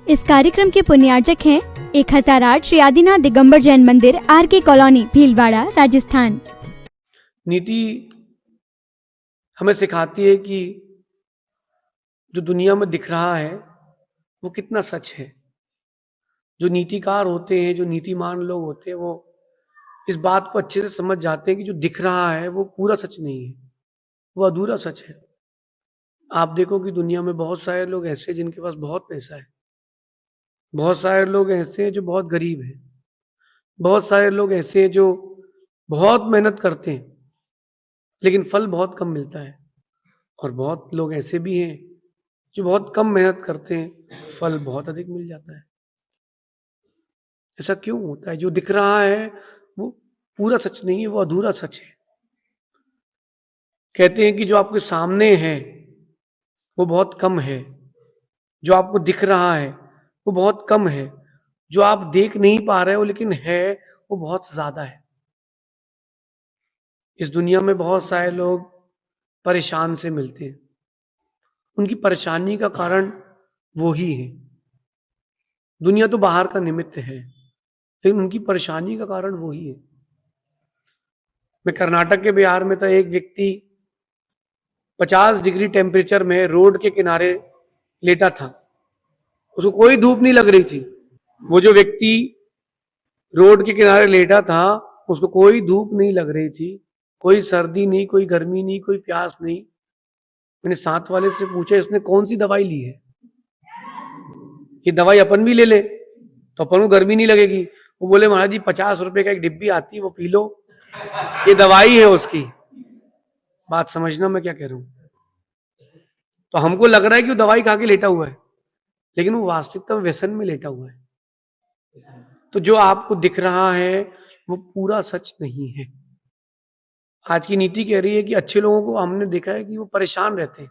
इस कार्यक्रम के पुण्यार्चक हैं 1008 श्री आदिनाथ दिगंबर जैन मंदिर, आर.के. कॉलोनी, भीलवाड़ा, राजस्थान। नीति हमें सिखाती है कि जो दुनिया में दिख रहा है वो कितना सच है। जो नीतिकार होते हैं, जो नीतिमान लोग होते हैं, वो इस बात को अच्छे से समझ जाते हैं कि जो दिख रहा है वो पूरा सच नहीं है, वो अधूरा सच है। आप देखो कि दुनिया में बहुत सारे लोग ऐसे हैं जिनके पास बहुत पैसा है, बहुत सारे लोग ऐसे हैं जो बहुत गरीब हैं, बहुत सारे लोग ऐसे हैं जो बहुत मेहनत करते हैं लेकिन फल बहुत कम मिलता है, और बहुत लोग ऐसे भी हैं जो बहुत कम मेहनत करते हैं, फल बहुत अधिक मिल जाता है। ऐसा क्यों होता है? जो दिख रहा है वो पूरा सच नहीं है, वो अधूरा सच है। कहते हैं कि जो आपके सामने है वो बहुत कम है, जो आपको दिख रहा है वो बहुत कम है, जो आप देख नहीं पा रहे हो लेकिन है वो बहुत ज्यादा है। इस दुनिया में बहुत सारे लोग परेशान से मिलते हैं, उनकी परेशानी का कारण वो ही है। दुनिया तो बाहर का निमित्त है लेकिन उनकी परेशानी का कारण वो ही है। मैं कर्नाटक के बिहार में था, एक व्यक्ति 50 डिग्री टेम्परेचर में रोड के किनारे लेटा था, उसको कोई धूप नहीं लग रही थी। वो जो व्यक्ति रोड के किनारे लेटा था उसको कोई धूप नहीं लग रही थी, कोई सर्दी नहीं, कोई गर्मी नहीं, कोई प्यास नहीं। मैंने साथ वाले से पूछा इसने कौन सी दवाई ली है, ये दवाई अपन भी ले ले तो अपन को गर्मी नहीं लगेगी। वो बोले महाराज जी 50 रुपए का एक डिब्बी आती है वो पी लो, ये दवाई है उसकी। बात समझना मैं क्या कह रहा हूं। तो हमको लग रहा है कि वो दवाई खा के लेटा हुआ है लेकिन वो वास्तविकता में व्यसन में लेटा हुआ है। तो जो आपको दिख रहा है वो पूरा सच नहीं है। आज की नीति कह रही है कि अच्छे लोगों को हमने देखा है कि वो परेशान रहते हैं,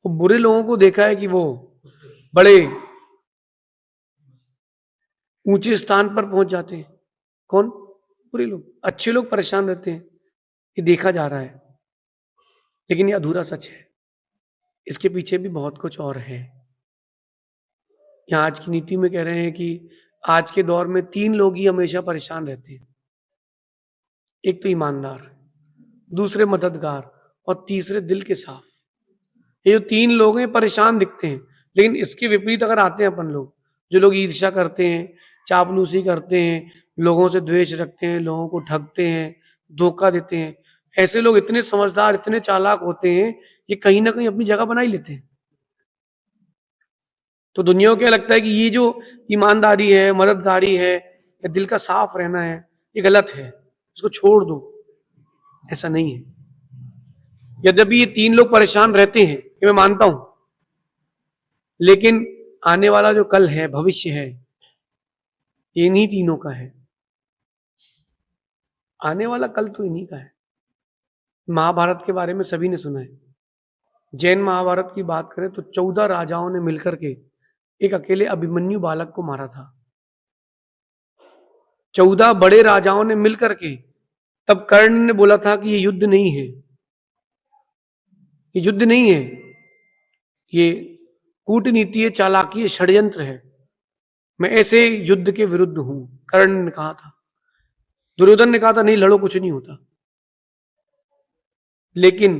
वो बुरे लोगों को देखा है कि वो बड़े ऊंचे स्थान पर पहुंच जाते हैं। कौन? बुरे लोग। अच्छे लोग परेशान रहते हैं, ये देखा जा रहा है लेकिन ये अधूरा सच है, इसके पीछे भी बहुत कुछ और है। यहाँ आज की नीति में कह रहे हैं कि आज के दौर में 3 लोग ही हमेशा परेशान रहते हैं। एक तो ईमानदार, दूसरे मददगार और तीसरे दिल के साफ। ये जो 3 लोग हैं परेशान दिखते हैं, लेकिन इसके विपरीत अगर आते हैं अपन लोग, जो लोग ईर्ष्या करते हैं, चापलूसी करते हैं, लोगों से द्वेष रखते हैं, लोगों को ठगते हैं, धोखा देते हैं, ऐसे लोग इतने समझदार, इतने चालाक होते हैं, ये कहीं ना कहीं अपनी जगह बना ही लेते हैं। तो दुनिया को क्या लगता है कि ये जो ईमानदारी है, मददगारी है, या दिल का साफ रहना है, ये गलत है, इसको छोड़ दो। ऐसा नहीं है। यद्यपि ये 3 लोग परेशान रहते हैं, ये मैं मानता हूं, लेकिन आने वाला जो कल है, भविष्य है, ये इन्हीं तीनों का है। आने वाला कल तो इन्हीं का है। महाभारत के बारे में सभी ने सुना है। जैन महाभारत की बात करें तो 14 राजाओं ने मिलकर के एक अकेले अभिमन्यु बालक को मारा था। 14 बड़े राजाओं ने मिलकर के, तब कर्ण ने बोला था कि ये युद्ध नहीं है, ये युद्ध नहीं है, ये कूटनीति है, चालाकी है, षड्यंत्र है, मैं ऐसे युद्ध के विरुद्ध हूं। कर्ण ने कहा था। दुर्योधन ने कहा था नहीं लड़ो, कुछ नहीं होता। लेकिन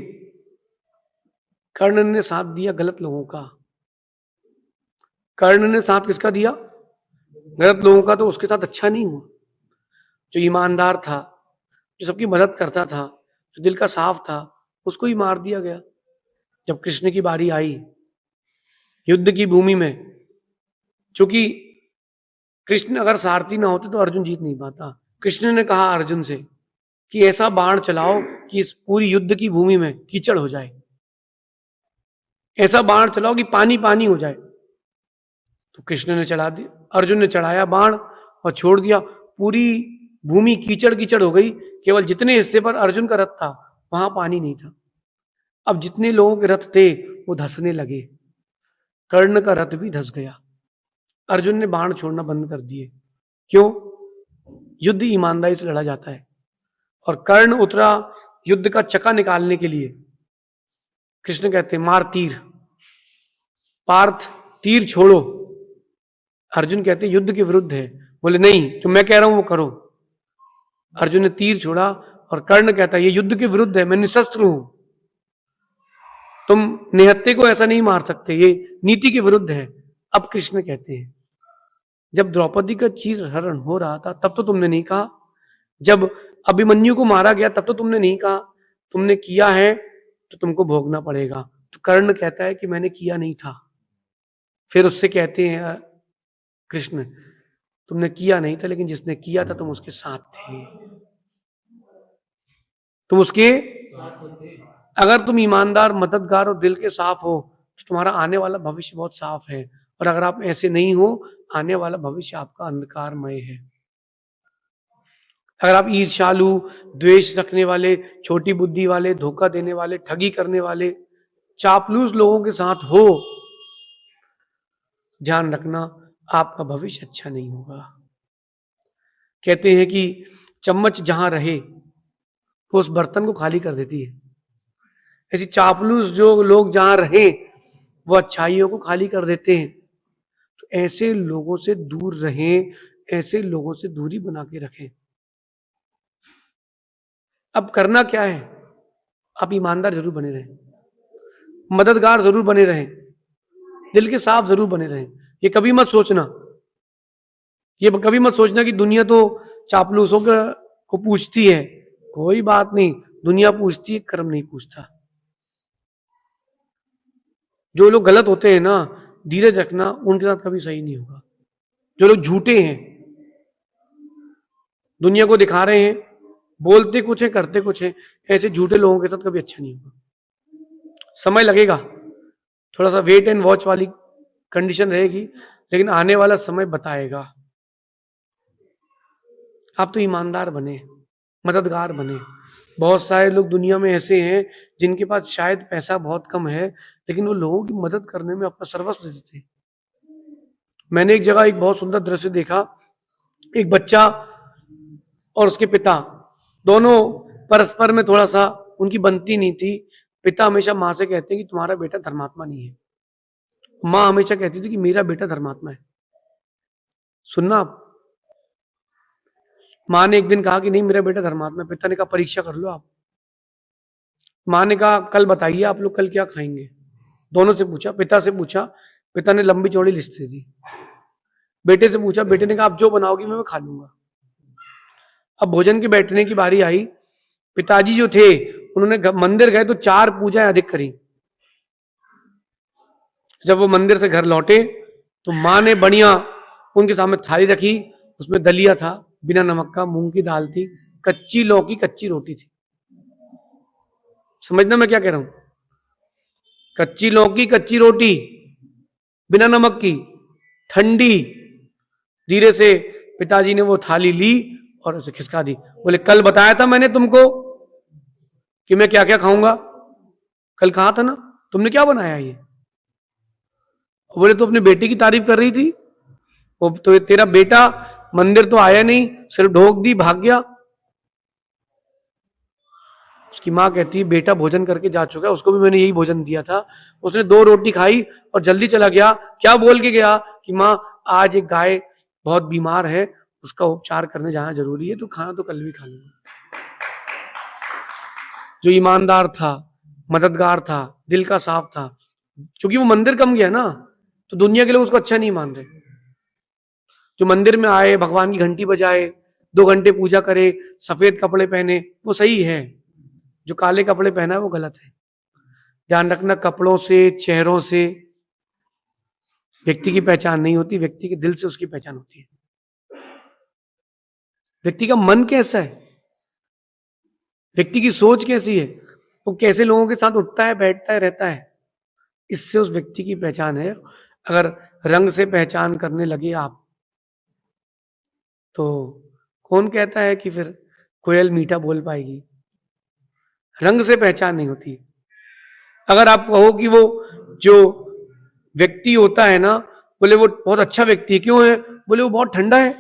कर्ण ने साथ दिया गलत लोगों का। कर्ण ने साथ किसका दिया? गलत लोगों का। तो उसके साथ अच्छा नहीं हुआ। जो ईमानदार था, जो सबकी मदद करता था, जो दिल का साफ था, उसको ही मार दिया गया। जब कृष्ण की बारी आई युद्ध की भूमि में, चूंकि कृष्ण अगर सारथी ना होते तो अर्जुन जीत नहीं पाता। कृष्ण ने कहा अर्जुन से कि ऐसा बाण चलाओ कि इस पूरी युद्ध की भूमि में कीचड़ हो जाए, ऐसा बाण चलाओ कि पानी पानी हो जाए। तो कृष्ण ने चढ़ा दिया, अर्जुन ने चढ़ाया बाण और छोड़ दिया, पूरी भूमि कीचड़ कीचड़ हो गई। केवल जितने हिस्से पर अर्जुन का रथ था वहां पानी नहीं था। अब जितने लोगों के रथ थे वो धंसने लगे। कर्ण का रथ भी धंस गया। अर्जुन ने बाण छोड़ना बंद कर दिए। क्यों? युद्ध ईमानदारी से लड़ा जाता है। और कर्ण उतरा युद्ध का चक्का निकालने के लिए। कृष्ण कहते हैं मार तीर, पार्थ तीर छोड़ो, अर्जुन कहते युद्ध के विरुद्ध है, बोले नहीं जो मैं कह रहा हूं वो करो। अर्जुन ने तीर छोड़ा और कर्ण कहता है ये युद्ध के विरुद्ध है, मैं निशस्त्र हूं, तुम निहत्थे को ऐसा नहीं मार सकते, ये नीति के विरुद्ध है। अब कृष्ण कहते हैं जब द्रौपदी का चीर हरण हो रहा था तब तो तुमने नहीं कहा, जब अभिमन्यु को मारा गया तब तो तुमने नहीं कहा, तुमने किया है तो तुमको भोगना पड़ेगा। तो कर्ण कहता है कि मैंने किया नहीं था। फिर उससे कहते हैं कृष्ण तुमने किया नहीं था, लेकिन जिसने किया था तुम उसके साथ थे, तुम उसके, अगर तुम ईमानदार, मददगार और दिल के साफ हो तो तुम्हारा आने वाला भविष्य बहुत साफ है, और अगर आप ऐसे नहीं हो आने वाला भविष्य आपका अंधकारमय है। अगर आप ईर्ष्यालु, द्वेष रखने वाले, छोटी बुद्धि वाले, धोखा देने वाले, ठगी करने वाले, चापलूस लोगों के साथ हो, ध्यान रखना आपका भविष्य अच्छा नहीं होगा। कहते हैं कि चम्मच जहां रहे वो उस बर्तन को खाली कर देती है, ऐसी चापलूस जो लोग जहां रहे वो अच्छाइयों को खाली कर देते हैं। तो ऐसे लोगों से दूर रहें, ऐसे लोगों से दूरी बना के रखें। अब करना क्या है, आप ईमानदार जरूर बने रहें, मददगार जरूर बने रहें, दिल के साफ जरूर बने रहें। ये कभी मत सोचना, ये कभी मत सोचना कि दुनिया तो चापलूसों को पूछती है, कोई बात नहीं, दुनिया पूछती है, कर्म नहीं पूछता। जो लोग गलत होते हैं ना, धीरज रखना, उनके साथ कभी सही नहीं होगा। जो लोग झूठे हैं, दुनिया को दिखा रहे हैं, बोलते कुछ है करते कुछ है, ऐसे झूठे लोगों के साथ कभी अच्छा नहीं होगा। समय लगेगा, थोड़ा सा वेट एंड वॉच वाली कंडीशन रहेगी, लेकिन आने वाला समय बताएगा। आप तो ईमानदार बने, मददगार बने। बहुत सारे लोग दुनिया में ऐसे हैं जिनके पास शायद पैसा बहुत कम है, लेकिन वो लोगों की मदद करने में अपना सर्वस्व दे देते हैं। मैंने एक जगह एक बहुत सुंदर दृश्य देखा, एक बच्चा और उसके पिता दोनों परस्पर में थोड़ा सा उनकी बनती नहीं थी। पिता हमेशा माँ से कहते हैं कि तुम्हारा बेटा धर्मात्मा नहीं है, माँ हमेशा कहती थी कि मेरा बेटा धर्मात्मा है। सुनना आप, माँ ने एक दिन कहा कि नहीं मेरा बेटा धर्मात्मा है, पिता ने कहा परीक्षा कर लो आप। माँ ने कहा कल बताइए आप लोग कल क्या खाएंगे। दोनों से पूछा, पिता से पूछा, पिता ने लंबी चौड़ी लिस्ट दे दी। बेटे से पूछा, बेटे ने कहा आप जो बनाओगी मैं खा लूंगा। अब भोजन के बैठने की बारी आई, पिताजी जो थे उन्होंने मंदिर गए तो 4 पूजाएं अधिक करी। जब वो मंदिर से घर लौटे तो माँ ने बढ़िया उनके सामने थाली रखी, उसमें दलिया था बिना नमक का, मूंग की दाल थी, कच्ची लौकी, कच्ची रोटी थी। समझना मैं क्या कह रहा हूं, कच्ची लौकी, कच्ची रोटी बिना नमक की, ठंडी। धीरे से पिताजी ने वो थाली ली और उसे खिसका दी। बोले कल बताया था मैंने तुमको कि मैं क्या क्या खाऊंगा, कल कहा था ना, तुमने क्या बनाया ये। बोले तो अपने बेटे की तारीफ कर रही थी, वो तो तेरा बेटा मंदिर तो आया नहीं, सिर्फ ढोक दी भाग गया। उसकी माँ कहती है बेटा भोजन करके जा चुका है, उसको भी मैंने यही भोजन दिया था, उसने 2 रोटी खाई और जल्दी चला गया। क्या बोल के गया कि माँ आज एक गाय बहुत बीमार है, उसका उपचार करने जाना जरूरी है, तो खाना तो कल भी खा लूंगा। जो ईमानदार था, मददगार था, दिल का साफ था, क्योंकि वो मंदिर कम गया ना, तो दुनिया के लोग उसको अच्छा नहीं मान रहे। जो मंदिर में आए, भगवान की घंटी बजाए, 2 घंटे पूजा करे, सफेद कपड़े पहने, वो सही है। जो काले कपड़े पहना है वो गलत है। ध्यान रखना, कपड़ों से, चेहरों से व्यक्ति की पहचान नहीं होती, व्यक्ति के दिल से उसकी पहचान होती है। व्यक्ति का मन कैसा है, व्यक्ति की सोच कैसी है, वो कैसे लोगों के साथ उठता है, बैठता है, रहता है, इससे उस व्यक्ति की पहचान है। अगर रंग से पहचान करने लगे आप, तो कौन कहता है कि फिर कोयल मीठा बोल पाएगी। रंग से पहचान नहीं होती। अगर आप कहो कि वो जो व्यक्ति होता है ना, बोले वो बहुत अच्छा व्यक्ति है, क्यों है, बोले वो बहुत ठंडा है।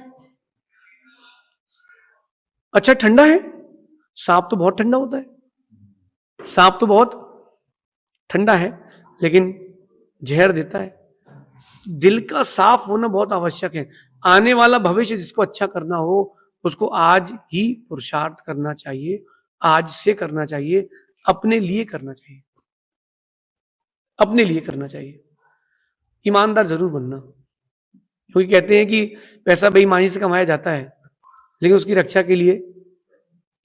अच्छा ठंडा है, सांप तो बहुत ठंडा होता है, सांप तो बहुत ठंडा है लेकिन जहर देता है। दिल का साफ होना बहुत आवश्यक है। आने वाला भविष्य जिसको अच्छा करना हो उसको आज ही पुरुषार्थ करना चाहिए, आज से करना चाहिए, अपने लिए करना चाहिए, अपने लिए करना चाहिए। ईमानदार जरूर बनना, क्योंकि कहते हैं कि पैसा बेईमानी से कमाया जाता है, लेकिन उसकी रक्षा के लिए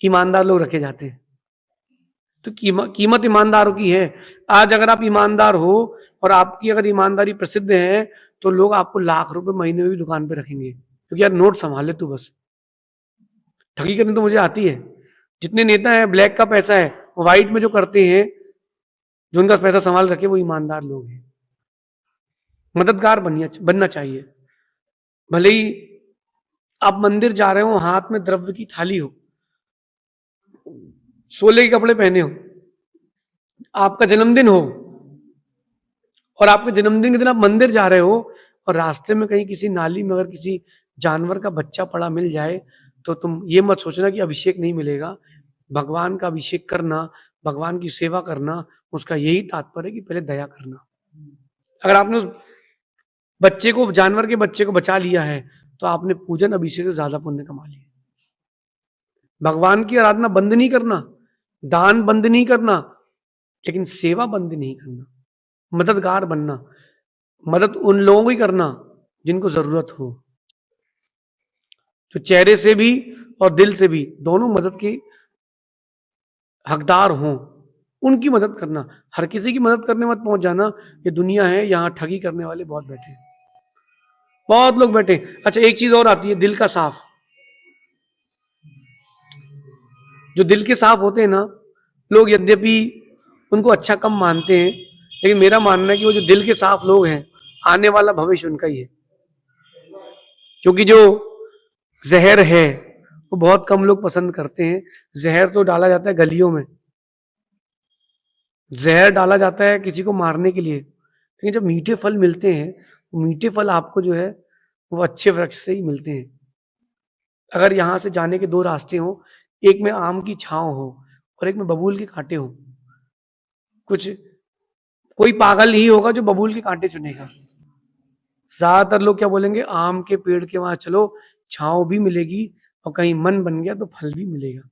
ईमानदार लोग रखे जाते हैं। तो कीमत ईमानदारों की है। आज अगर आप ईमानदार हो और आपकी अगर ईमानदारी प्रसिद्ध है तो लोग आपको लाख रुपए महीने में भी दुकान पे रखेंगे, क्योंकि यार नोट संभाल ले तू, बस ठगी करनी तो मुझे आती है। जितने नेता हैं ब्लैक का पैसा है, व्हाइट में जो करते हैं, जो उनका पैसा संभाल रखे वो ईमानदार लोग हैं। मददगार बनना चाहिए। भले ही आप मंदिर जा रहे हो, हाथ में द्रव्य की थाली हो, सोले के कपड़े पहने हो, आपका जन्मदिन हो और आपके जन्मदिन के दिन आप मंदिर जा रहे हो और रास्ते में कहीं किसी नाली में अगर किसी जानवर का बच्चा पड़ा मिल जाए तो तुम ये मत सोचना कि अभिषेक नहीं मिलेगा। भगवान का अभिषेक करना, भगवान की सेवा करना, उसका यही तात्पर्य है कि पहले दया करना। अगर आपने उस बच्चे को, जानवर के बच्चे को बचा लिया है तो आपने पूजन अभिषेक से ज्यादा पुण्य कमा लिया। भगवान की आराधना बंद नहीं करना, दान बंद नहीं करना, लेकिन सेवा बंद नहीं करना, मददगार बनना। मदद उन लोगों की करना जिनको जरूरत हो, जो चेहरे से भी और दिल से भी दोनों मदद के हकदार हों, उनकी मदद करना। हर किसी की मदद करने मत पहुंच जाना। ये दुनिया है, यहां ठगी करने वाले बहुत बैठे हैं, बहुत लोग बैठे। अच्छा, एक चीज और आती है, दिल का साफ। जो दिल के साफ होते हैं ना, लोग यद्यपि उनको अच्छा कम मानते हैं, लेकिन मेरा मानना है कि वो जो दिल के साफ लोग हैं, आने वाला भविष्य उनका ही है। क्योंकि जो जहर है वो बहुत कम लोग पसंद करते हैं। जहर तो डाला जाता है गलियों में, जहर डाला जाता है किसी को मारने के लिए, लेकिन जब मीठे फल मिलते हैं, मीठे फल आपको जो है वो अच्छे वृक्ष से ही मिलते हैं। अगर यहां से जाने के दो रास्ते हो, एक में आम की छांव हो और एक में बबूल के कांटे हो, कुछ कोई पागल ही होगा जो बबूल के कांटे चुनेगा। ज्यादातर लोग क्या बोलेंगे, आम के पेड़ के वहां चलो, छांव भी मिलेगी और कहीं मन बन गया तो फल भी मिलेगा।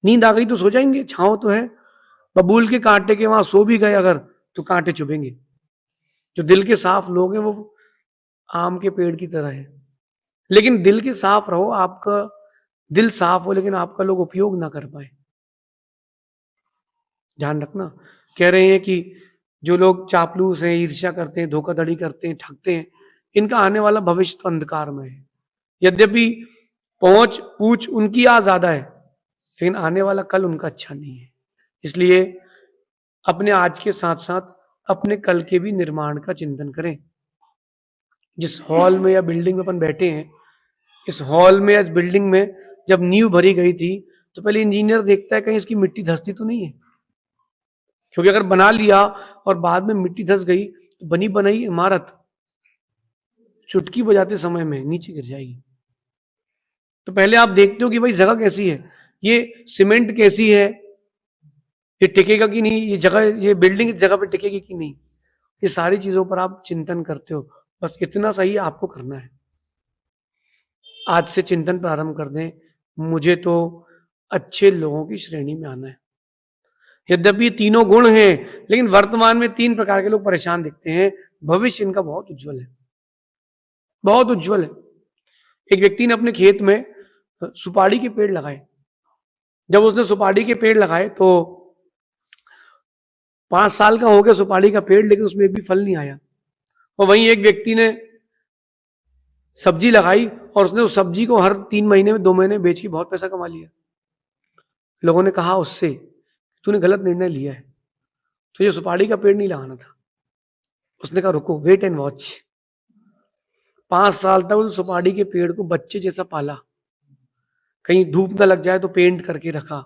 नींद आ गई तो सो जाएंगे, छांव तो है। बबूल के कांटे के वहां सो भी गए अगर तो कांटे चुभेंगे। जो दिल के साफ लोग हैं वो आम के पेड़ की तरह है। लेकिन दिल के साफ रहो, आपका दिल साफ हो लेकिन आपका लोग उपयोग ना कर पाए, ध्यान रखना। कह रहे हैं कि जो लोग चापलूस हैं, ईर्ष्या करते हैं, धोखाधड़ी करते हैं, ठगते हैं, इनका आने वाला भविष्य तो अंधकार में है। यद्यपि पहुंच पूछ उनकी आज ज्यादा है, लेकिन आने वाला कल उनका अच्छा नहीं है। इसलिए अपने आज के साथ साथ अपने कल के भी निर्माण का चिंतन करें। जिस हॉल में या बिल्डिंग में अपन बैठे हैं, इस हॉल में या इस बिल्डिंग में जब नींव भरी गई थी तो पहले इंजीनियर देखता है कहीं इसकी मिट्टी धंसती तो नहीं है, क्योंकि अगर बना लिया और बाद में मिट्टी धंस गई तो बनी बनाई इमारत चुटकी बजाते समय में नीचे गिर जाएगी। तो पहले आप देखते हो कि भाई जगह कैसी है, ये सीमेंट कैसी है, ये टिकेगा कि नहीं, ये जगह, ये बिल्डिंग इस जगह पे टिकेगी कि नहीं, ये सारी चीजों पर आप चिंतन करते हो। बस इतना सही आपको करना है। आज से चिंतन प्रारंभ कर दें, मुझे तो अच्छे लोगों की श्रेणी में आना है। यद्यपि तीनों गुण हैं, लेकिन वर्तमान में तीन प्रकार के लोग परेशान दिखते हैं। भविष्य इनका बहुत उज्जवल है, बहुत उज्जवल है। एक व्यक्ति ने अपने खेत में सुपारी के पेड़ लगाए। जब उसने सुपारी के पेड़ लगाए तो 5 साल का हो गया सुपारी का पेड़, लेकिन उसमें एक भी फल नहीं आया। और वहीं एक व्यक्ति ने सब्जी लगाई और उसने उस सब्जी को हर 3 महीने में 2 महीने बेच के बहुत पैसा कमा लिया। लोगों ने कहा उससे, तूने गलत निर्णय लिया है, तुझे सुपारी का पेड़ नहीं लगाना था। उसने कहा रुको, वेट एंड वॉच। 5 साल तक उस सुपारी के पेड़ को बच्चे जैसा पाला, कहीं धूप न लग जाए तो पेंट करके रखा,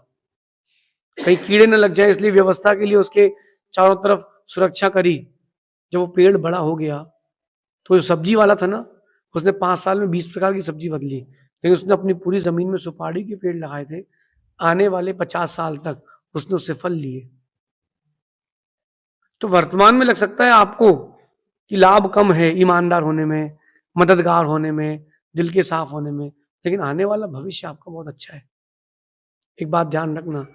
कहीं कीड़े न लग जाए इसलिए व्यवस्था के लिए उसके चारों तरफ सुरक्षा करी। जब वो पेड़ बड़ा हो गया तो जो सब्जी वाला था ना, उसने 5 साल में 20 प्रकार की सब्जी बदली, लेकिन उसने अपनी पूरी जमीन में सुपारी के पेड़ लगाए थे। आने वाले 50 साल तक उसने उससे फल लिए। तो वर्तमान में लग सकता है आपको कि लाभ कम है ईमानदार होने में, मददगार होने में, दिल के साफ होने में, लेकिन आने वाला भविष्य आपका बहुत अच्छा है। एक बात ध्यान रखना,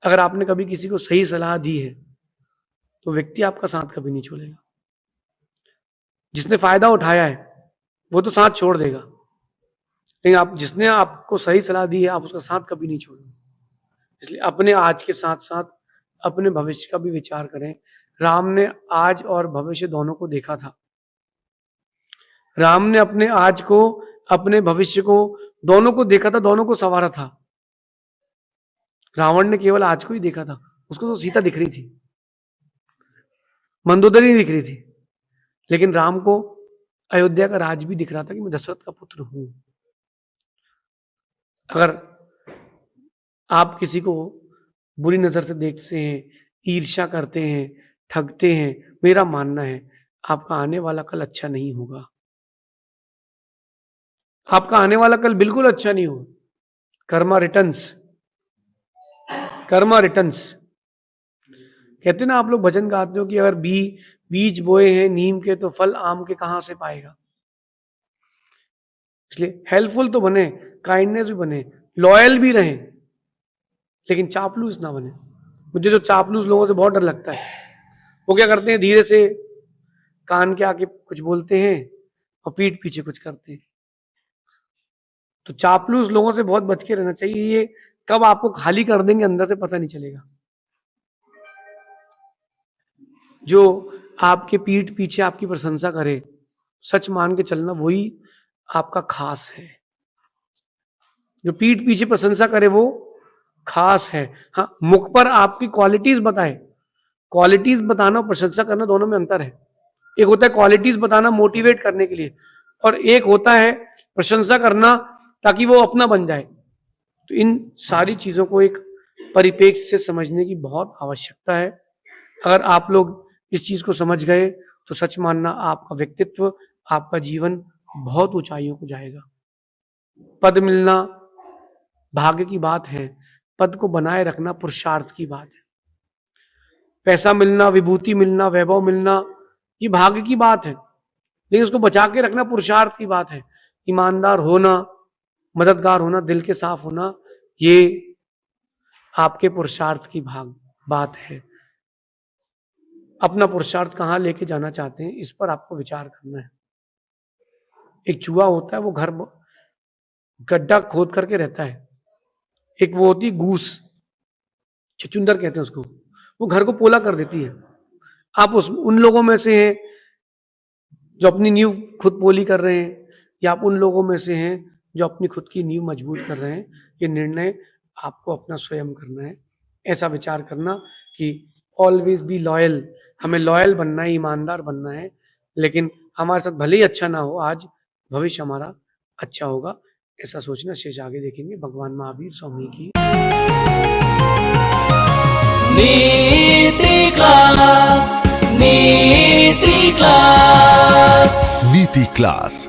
अगर आपने कभी किसी को सही सलाह दी है तो व्यक्ति आपका साथ कभी नहीं छोड़ेगा। जिसने फायदा उठाया है वो तो साथ छोड़ देगा, लेकिन आप जिसने आपको सही सलाह दी है आप उसका साथ कभी नहीं छोड़ोगे। इसलिए अपने आज के साथ साथ अपने भविष्य का भी विचार करें। राम ने आज और भविष्य दोनों को देखा था। राम ने अपने आज को, अपने भविष्य को, दोनों को देखा था, दोनों को संवारा था। रावण ने केवल आज को ही देखा था, उसको तो सीता दिख रही थी, मंदोदरी दिख रही थी, लेकिन राम को अयोध्या का राज भी दिख रहा था कि मैं दशरथ का पुत्र हूं। अगर आप किसी को बुरी नजर से देखते हैं, ईर्ष्या करते हैं, ठगते हैं, मेरा मानना है आपका आने वाला कल अच्छा नहीं होगा। आपका आने वाला कल बिल्कुल अच्छा नहीं होगा। Karma returns, Karma returns. कहते ना आप लोग भजन गाते हो कि अगर बीज बोए हैं नीम के तो फल आम के कहां से पाएगा। इसलिए हेल्पफुल तो बने, काइंडनेस भी बने, लॉयल भी रहें, लेकिन चापलूस ना बने। मुझे जो चापलूस लोगों से बहुत डर लगता है, वो क्या करते हैं, धीरे से कान के आके कुछ बोलते हैं और पीठ पीछे कुछ करते हैं। तो चापलूस लोगों से बहुत बच के रहना चाहिए। ये कब आपको खाली कर देंगे अंदर से पता नहीं चलेगा। जो आपके पीठ पीछे आपकी प्रशंसा करे, सच मान के चलना, वही आपका खास है। जो पीठ पीछे प्रशंसा करे वो खास है। हाँ, मुख पर आपकी क्वालिटीज बताए। क्वालिटीज बताना और प्रशंसा करना दोनों में अंतर है। एक होता है क्वालिटीज बताना मोटिवेट करने के लिए, और एक होता है प्रशंसा करना ताकि वो अपना बन जाए। तो इन सारी चीजों को एक परिप्रेक्ष्य से समझने की बहुत आवश्यकता है। अगर आप लोग इस चीज को समझ गए तो सच मानना आपका व्यक्तित्व, आपका जीवन बहुत ऊंचाइयों को जाएगा। पद मिलना भाग्य की बात है, पद को बनाए रखना पुरुषार्थ की बात है। पैसा मिलना, विभूति मिलना, वैभव मिलना, ये भाग्य की बात है, लेकिन उसको बचा के रखना पुरुषार्थ की बात है। ईमानदार होना, मददगार होना, दिल के साफ होना, ये आपके पुरुषार्थ की बात है। अपना पुरुषार्थ कहाँ लेके जाना चाहते हैं, इस पर आपको विचार करना है। एक चूहा होता है, वो घर गड्ढा खोद करके रहता है। एक वो होती गूस, चुचुंदर कहते हैं उसको, वो घर को पोला कर देती है। आप उन लोगों में से हैं जो अपनी नींव खुद पोली कर रहे हैं, या आप उन लोगों में से हैं जो अपनी खुद की नींव मजबूत कर रहे हैं। ये निर्णय आपको अपना स्वयं करना है। ऐसा विचार करना कि ऑलवेज बी लॉयल, हमें लॉयल बनना है, ईमानदार बनना है, लेकिन हमारे साथ भले ही अच्छा ना हो आज, भविष्य हमारा अच्छा होगा, ऐसा सोचना। शेष आगे देखेंगे। भगवान महावीर स्वामी की नीति क्लास, नीति क्लास, नीति क्लास।